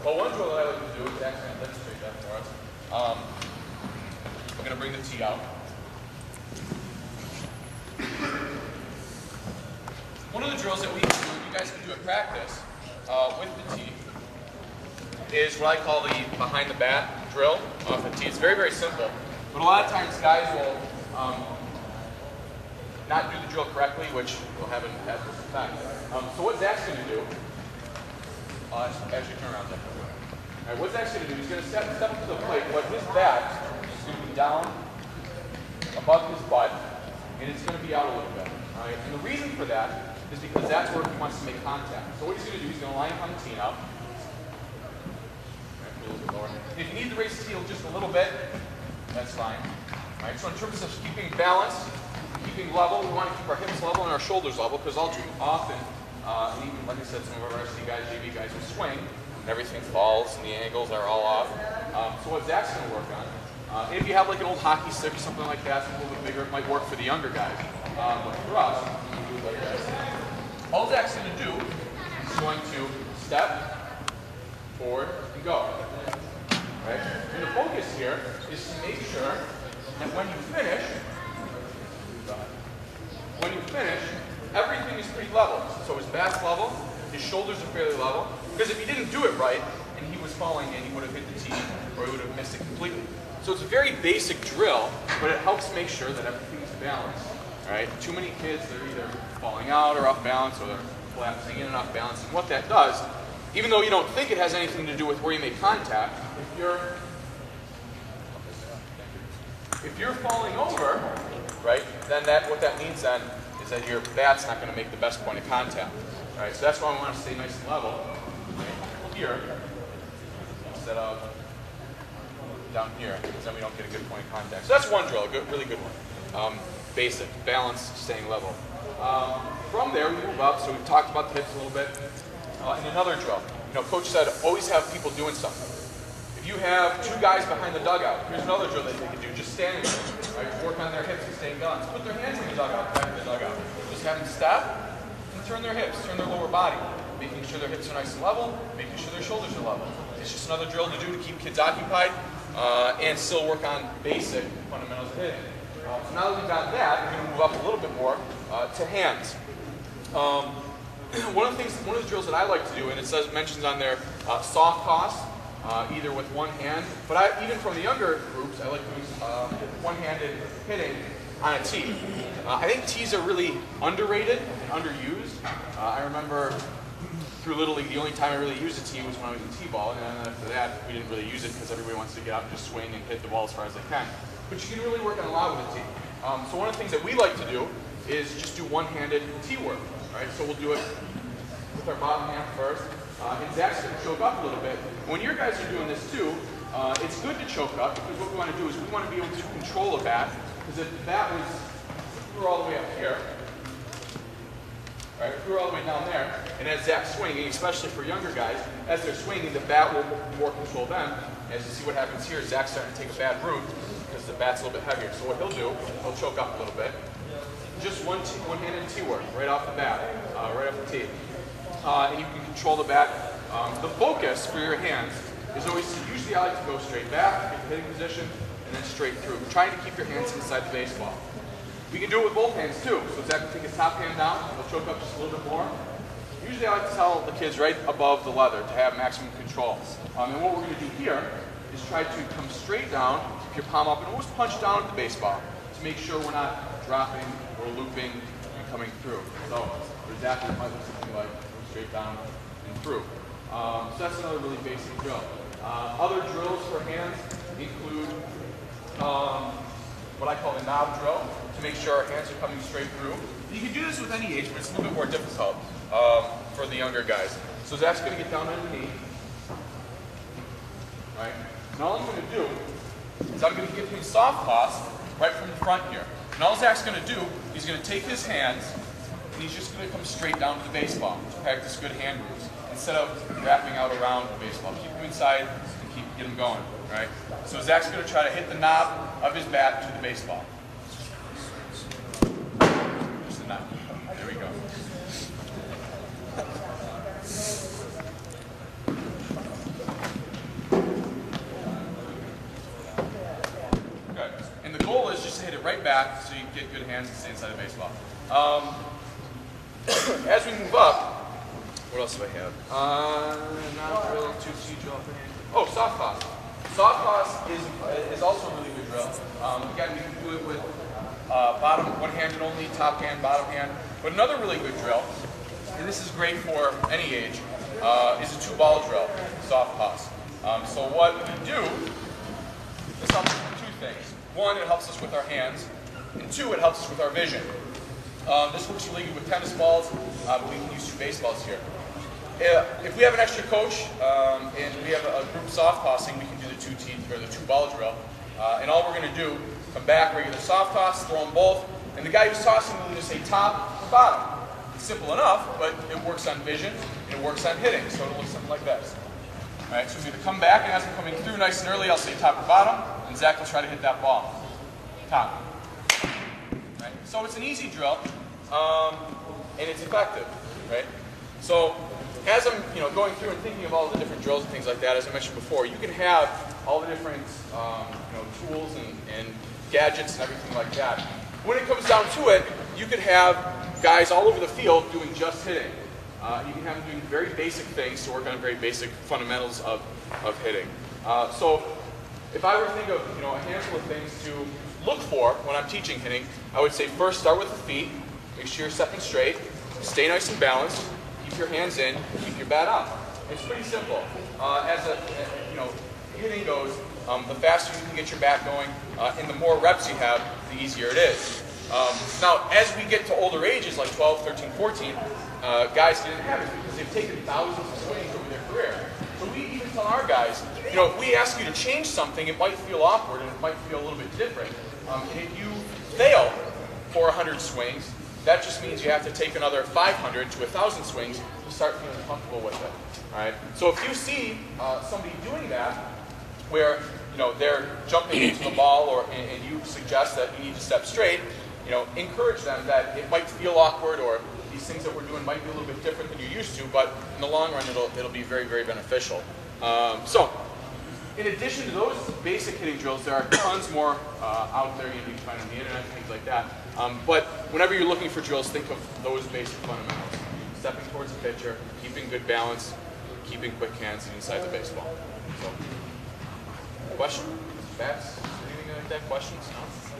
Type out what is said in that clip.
Well, one drill that I like to do is actually demonstrate that for us. We're going to bring the tee out. One of the drills that we can do, you guys can do at practice with the tee, is what I call the behind the bat drill off the tee. It's very, very simple. But a lot of times guys will not do the drill correctly, which will have an adverse effect. So what Zach's going to do, actually turn around, Zach. All right, what Zach's going to do, he's going to step up to the plate, but his bat is going to be down above his butt, and it's going to be out a little bit. All right? And the reason for that is because that's where he wants to make contact. So what he's going to do, he's going to line up on the tee now. A little bit lower. If you need to raise the tee just a little bit, that's fine. All right, so in terms of keeping balance, keeping level, we want to keep our hips level and our shoulders level, because all too often, and even like I said, some of our RC guys, JV guys will swing, and everything falls, and the angles are all off. So what Zach's going to work on, if you have like an old hockey stick or something like that, something a little bit bigger, it might work for the younger guys. But for us, we do it like this. All Zach's going to do is going to step, forward, and go. Right? And the focus here is to make sure that when you finish, everything is pretty level. So his bat's level, his shoulders are fairly level. Because if he didn't do it right, and he was falling in, he would have hit the tee, or he would have missed it completely. So it's a very basic drill, but it helps make sure that everything is balanced. All right? Too many kids, they're either falling out or off balance, or they're collapsing in and off balance. And what that does, even though you don't think it has anything to do with where you make contact, if you're falling over, right, then what that means then is that your bat's not going to make the best point of contact. All right, so that's why we want to stay nice and level, right, here, instead of down here, because then we don't get a good point of contact. So that's one drill, a really good one. Basic, balance, staying level. From there, we move up, so we've talked about the hips a little bit. And another drill. You know, Coach said always have people doing something. If you have two guys behind the dugout, here's another drill that they can do. Just standing there, right? Work on their hips and staying balanced. Put their hands in the dugout, back in the dugout. Just have them step and turn their hips, turn their lower body, making sure their hips are nice and level, making sure their shoulders are level. It's just another drill to do to keep kids occupied and still work on basic fundamentals of hitting. So now that we've got that, we're going to move up a little bit more to hands. One of the drills that I like to do, and it mentions on there soft toss, either with one hand, but even from the younger groups, I like doing one-handed hitting on a tee. I think tees are really underrated and underused. I remember through Little League, the only time I really used a tee was when I was in t-ball, and then after that, we didn't really use it because everybody wants to get out and just swing and hit the ball as far as they can. But you can really work on a lot with a tee. So one of the things that we like to do is just do one-handed tee work. Right, so we'll do it with our bottom hand first. And Zach's going to choke up a little bit. When your guys are doing this too, it's good to choke up, because what we want to do is we want to be able to control the bat. Because if the bat was, if we were all the way up here, right, if we were all the way down there, and as Zach's swinging, especially for younger guys, as they're swinging, the bat will more control them. As you see what happens here, Zach's starting to take a bad route because the bat's a little bit heavier. So what he'll do, he'll choke up a little bit. Just one-handed tee work right off the bat, right off the tee. And you can control the bat. The focus for your hands is always, usually I like to go straight back, get the hitting position, and then straight through. Trying to keep your hands inside the baseball. We can do it with both hands too. So Zach can take his top hand down, he'll choke up just a little bit more. Usually I like to tell the kids right above the leather to have maximum control. And what we're going to do here is try to come straight down, keep your palm up, and almost punch down at the baseball to make sure we're not dropping or looping and coming through. So for Zach, it might look something like straight down and through. So that's another really basic drill. Other drills for hands include what I call the knob drill, to make sure our hands are coming straight through. You can do this with any age, but it's a little bit more difficult for the younger guys. So Zach's going to get down on the knee. Right? And all I'm going to do is I'm going to give him soft toss right from the front here. And all Zach's going to do, he's going to take his hands, and he's just going to come straight down to the baseball to practice good hand moves, instead of wrapping out around the baseball. Keep him inside and get him going. Right? So Zach's going to try to hit the knob of his bat to the baseball. Just the knob. There we go. your back so you get good hands and stay inside the baseball. As we move up, what else do I have? Not real 2C drill. Oh, soft toss. Soft toss is also a really good drill. Again, we can do it with bottom, one-handed only, top hand, bottom hand. But another really good drill, and this is great for any age, is a two-ball drill, soft toss. So what we do, this helps us with two things. One, it helps us with our hands, and two, it helps us with our vision. This works really good with tennis balls, but we can use two baseballs here. If we have an extra coach and we have a group soft tossing, we can do the the two-ball drill. And all we're going to do, come back, regular soft toss, throw them both, and the guy who's tossing will just say top or bottom. It's simple enough, but it works on vision and it works on hitting, so it'll look something like this. All right, so we're going to come back, and as I'm coming through nice and early, I'll say top or bottom, and Zach will try to hit that ball. Top. Right? So it's an easy drill, and it's effective. Right? So as I'm going through and thinking of all the different drills and things like that, as I mentioned before, you can have all the different tools and gadgets and everything like that. When it comes down to it, you could have guys all over the field doing just hitting. You can have them doing very basic things to work on very basic fundamentals of hitting. So if I were to think of a handful of things to look for when I'm teaching hitting, I would say first start with the feet. Make sure you're stepping straight. Stay nice and balanced. Keep your hands in. Keep your bat up. It's pretty simple. Hitting goes, the faster you can get your bat going, and the more reps you have, the easier it is. Now, as we get to older ages, like 12, 13, 14, guys didn't have it because they've taken thousands of swings over their career. So we even tell our guys, if we ask you to change something, it might feel awkward and it might feel a little bit different. And if you fail for 100 swings, that just means you have to take another 500 to 1,000 swings to start feeling comfortable with it. All right? So if you see somebody doing that, where they're jumping into the ball, and you suggest that you need to step straight, encourage them that it might feel awkward, or these things that we're doing might be a little bit different than you're used to, but in the long run, it'll be very, very beneficial. So, in addition to those basic hitting drills, there are tons more out there. You can find on the internet, things like that. But whenever you're looking for drills, think of those basic fundamentals: stepping towards the pitcher, keeping good balance, keeping quick hands inside the baseball. So, question? Bats? Anything like that? Questions? No?